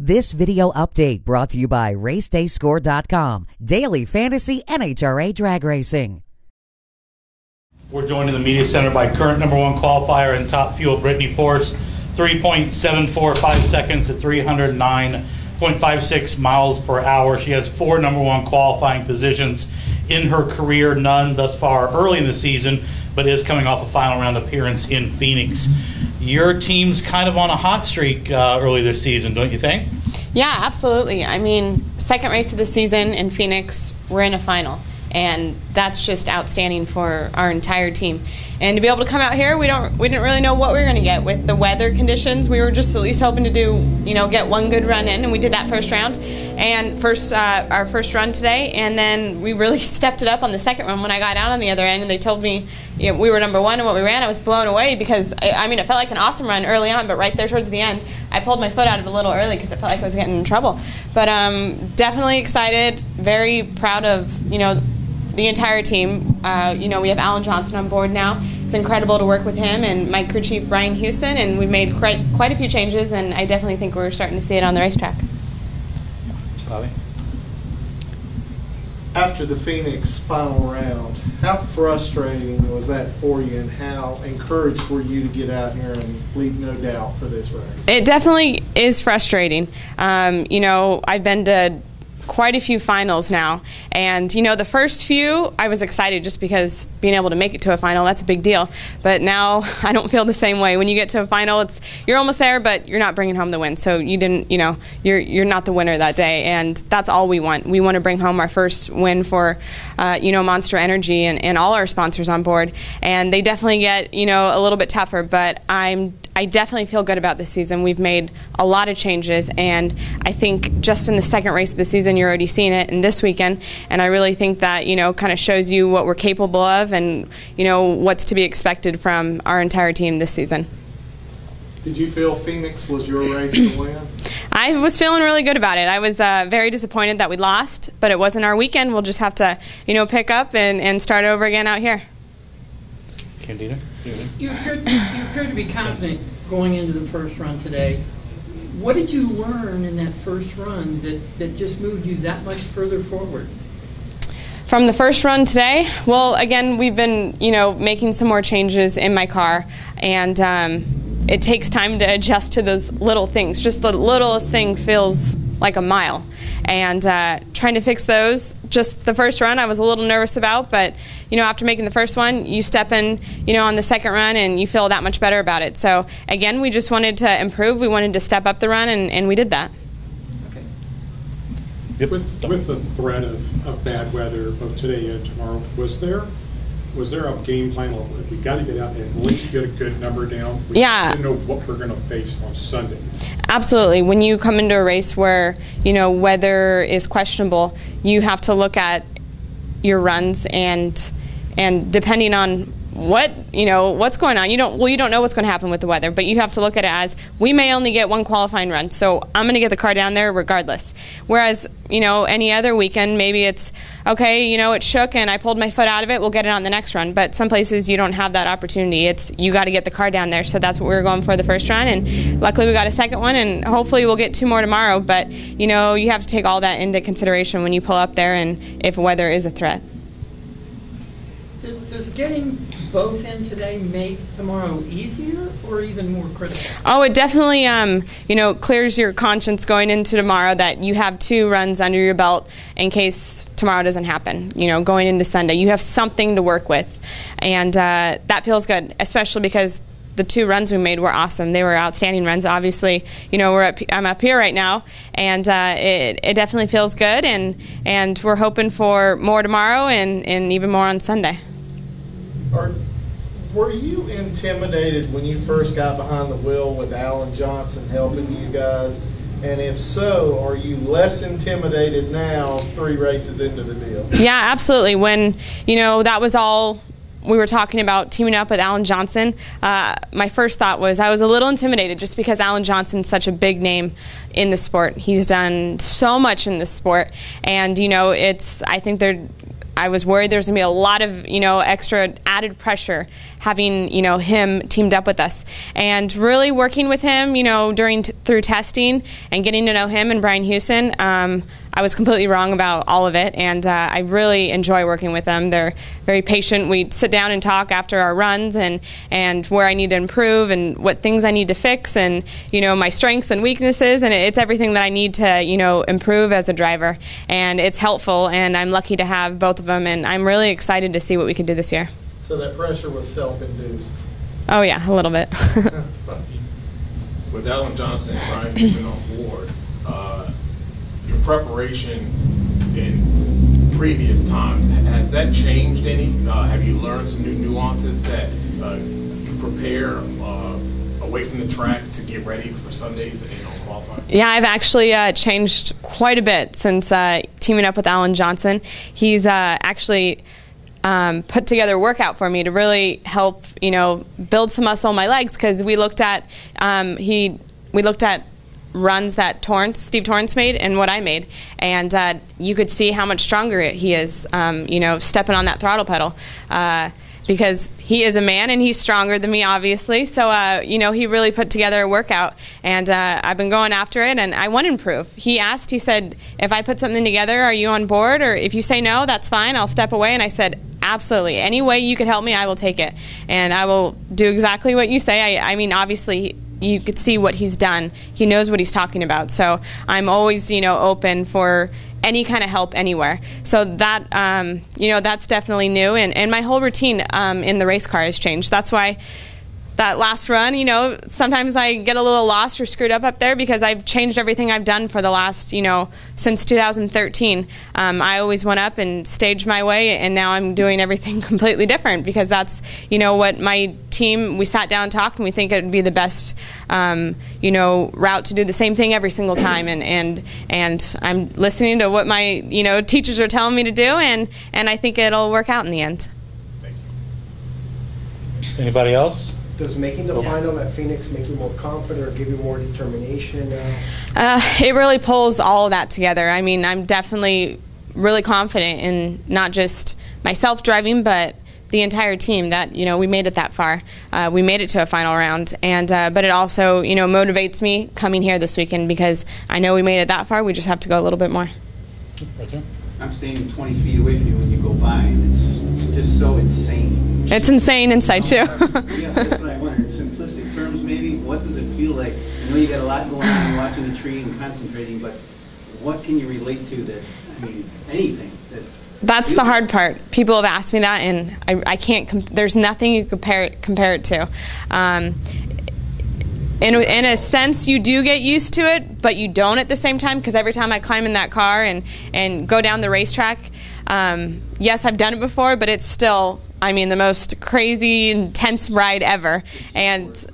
This video update brought to you by RaceDayScore.com. Daily Fantasy NHRA Drag Racing. We're joined in the media center by current #1 qualifier and top fuel Brittany Force, 3.745 seconds at 309.56 miles per hour. She has 4 #1 qualifying positions in her career, none thus far early in the season, but is coming off a final round appearance in Phoenix. Your team's kind of on a hot streak early this season, don't you think? Yeah, absolutely. I mean, second race of the season in Phoenix, we're in a final. And that's just outstanding for our entire team. And to be able to come out here, we didn't really know what we were going to get with the weather conditions. We were just at least hoping to get one good run in, and we did that first round and our first run today. And then we really stepped it up on the second run when I got out on the other end, and they told me we were #1 in what we ran. I was blown away because I mean it felt like an awesome run early on, but right there towards the end, I pulled my foot out of it a little early because it felt like I was getting in trouble. But definitely excited, very proud of the entire team. We have Alan Johnson on board now. It's incredible to work with him and my crew chief, Brian Houston, and we've made quite a few changes, and I definitely think we're starting to see it on the racetrack. Bobby? After the Phoenix final round, how frustrating was that for you, and how encouraged were you to get out here and leave no doubt for this race? It definitely is frustrating. I've been to quite a few finals now, and the first few I was excited just because being able to make it to a final, that's a big deal. But now I don't feel the same way. When you get to a final, you're almost there, but you're not bringing home the win. So you're not the winner that day, and that's all we want. We want to bring home our first win for Monster Energy and all our sponsors on board, and they definitely get a little bit tougher, but I definitely feel good about this season. We've made a lot of changes, and I think just in the second race of the season, you're already seeing it in this weekend, and I really think that, kind of shows you what we're capable of and, what's to be expected from our entire team this season. Did you feel Phoenix was your race to win? I was feeling really good about it. I was very disappointed that we lost, but it wasn't our weekend. We'll just have to, pick up and start over again out here. Candida? You appeared to be confident going into the first run today. What did you learn in that first run that just moved you that much further forward? From the first run today, well, again, we've been, making some more changes in my car, and it takes time to adjust to those little things. Just the littlest thing feels like a mile, and trying to fix those. Just the first run I was a little nervous about, but after making the first one, you step in on the second run and you feel that much better about it. So again, we just wanted to improve. We wanted to step up the run, and we did that. Okay. Yep. With the threat of bad weather both today and tomorrow, was there a game plan? We got to get out and at least get a good number down. We didn't know what we're going to face on Sunday. Absolutely. When you come into a race where weather is questionable, you have to look at your runs and depending on what's going on. You don't know what's going to happen with the weather, but you have to look at it as we may only get one qualifying run, so I'm going to get the car down there regardless. Whereas any other weekend, maybe it's okay, it shook and I pulled my foot out of it, we'll get it on the next run. But some places you don't have that opportunity. It's you got to get the car down there. So that's what we were going for the first run, and luckily we got a second one, and hopefully we'll get 2 more tomorrow. But you have to take all that into consideration when you pull up there and if weather is a threat. Does getting both in today make tomorrow easier or even more critical? Oh, it definitely clears your conscience going into tomorrow that you have 2 runs under your belt in case tomorrow doesn't happen. Going into Sunday, you have something to work with, and that feels good, especially because the 2 runs we made were awesome. They were outstanding runs. Obviously, I'm up here right now, and it definitely feels good, and we're hoping for more tomorrow and even more on Sunday. Were you intimidated when you first got behind the wheel with Alan Johnson helping you guys? And if so, are you less intimidated now 3 races into the deal? Yeah, absolutely. When, that was all we were talking about, teaming up with Alan Johnson, my first thought was I was a little intimidated just because Alan Johnson's such a big name in the sport. He's done so much in the sport, and I think I was worried there was going to be a lot of, extra added pressure having, him teamed up with us. And really working with him, through testing and getting to know him and Brian Houston, I was completely wrong about all of it, and I really enjoy working with them. They're very patient. We sit down and talk after our runs and where I need to improve and what things I need to fix and, my strengths and weaknesses, and it's everything that I need to, improve as a driver. And it's helpful, and I'm lucky to have both of them, and I'm really excited to see what we can do this year. So that pressure was self-induced? Oh, yeah, a little bit. With Alan Johnson and Brian Houston on board, your preparation in previous times, has that changed any? Have you learned some new nuances that you prepare away from the track to get ready for Sundays and on qualifying? Yeah, I've actually changed quite a bit since teaming up with Alan Johnson. He's actually put together a workout for me to really help, build some muscle in my legs, because we looked at runs that Steve Torrance made and what I made, and you could see how much stronger he is, stepping on that throttle pedal, because he is a man and he's stronger than me, obviously. So, he really put together a workout, and I've been going after it, and I want to improve. He said, if I put something together, are you on board? Or if you say no, that's fine, I'll step away. And I said, absolutely. Any way you could help me, I will take it. And I will do exactly what you say. I mean, obviously, you could see what he's done. He knows what he's talking about. So I'm always, open for any kind of help anywhere. So that, that's definitely new. And my whole routine in the race car has changed. That's why that last run, sometimes I get a little lost or screwed up there, because I've changed everything I've done for the last, since 2013. I always went up and staged my way, and now I'm doing everything completely different, because that's, what my team, we sat down and talked, and we think it would be the best, route to do the same thing every single time. And I'm listening to what my, teachers are telling me to do, and I think it'll work out in the end. Anybody else? Does making the final at Phoenix make you more confident or give you more determination? It really pulls all of that together. I mean, I'm definitely really confident in not just myself driving, but the entire team that, we made it that far. We made it to a final round, and but it also, motivates me coming here this weekend, because I know we made it that far. We just have to go a little bit more. I'm staying 20 feet away from you when you go by, and it's just so insane. It's insane inside, too. Yeah, that's what I wonder. In simplistic terms, maybe, what does it feel like? I know you got a lot going on, watching the tree and concentrating, but what can you relate to that, anything that... That's the hard part. People have asked me that, and I can't, there's nothing you compare it to. In a sense, you do get used to it, but you don't at the same time, because every time I climb in that car and go down the racetrack, yes, I've done it before, but it's still, the most crazy, intense ride ever. And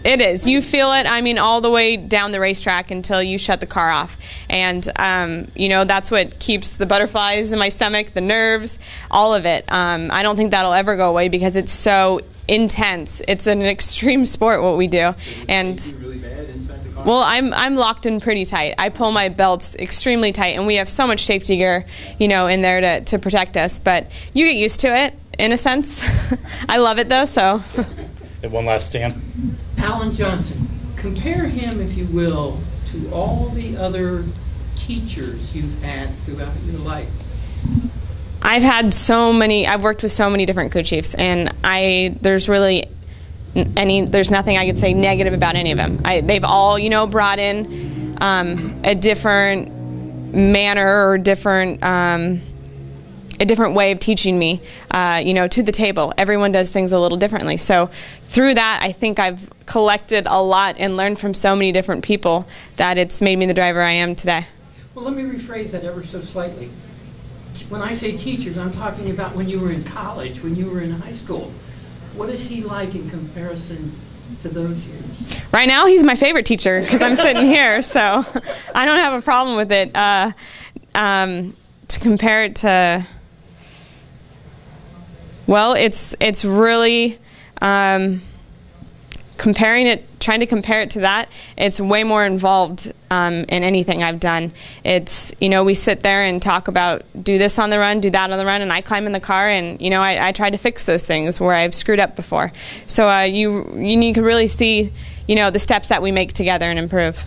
it is. You feel it, all the way down the racetrack until you shut the car off. And, that's what keeps the butterflies in my stomach, the nerves, all of it. I don't think that'll ever go away, because it's so intense. It's an extreme sport, what we do. And really bad inside the car? well, I'm locked in pretty tight. I pull my belts extremely tight, and we have so much safety gear, in there to protect us. But you get used to it in a sense. I love it though. So. One last stand. Alan Johnson, compare him, if you will, to all the other teachers you've had throughout your life. I've worked with so many different crew chiefs, and there's nothing I could say negative about any of them. They've all, brought in a different manner or a different way of teaching me, to the table. Everyone does things a little differently. So through that, I think I've collected a lot and learned from so many different people that it's made me the driver I am today. Well, let me rephrase that ever so slightly. When I say teachers, I'm talking about when you were in college, when you were in high school. What is he like in comparison to those years? Right now, he's my favorite teacher, because I'm sitting here, so I don't have a problem with it. To compare it to... Well, it's really comparing it trying to compare it to that, it's way more involved in anything I've done. It's, we sit there and talk about do this on the run, do that on the run, and I climb in the car and, I try to fix those things where I've screwed up before. So you can really see, the steps that we make together and improve.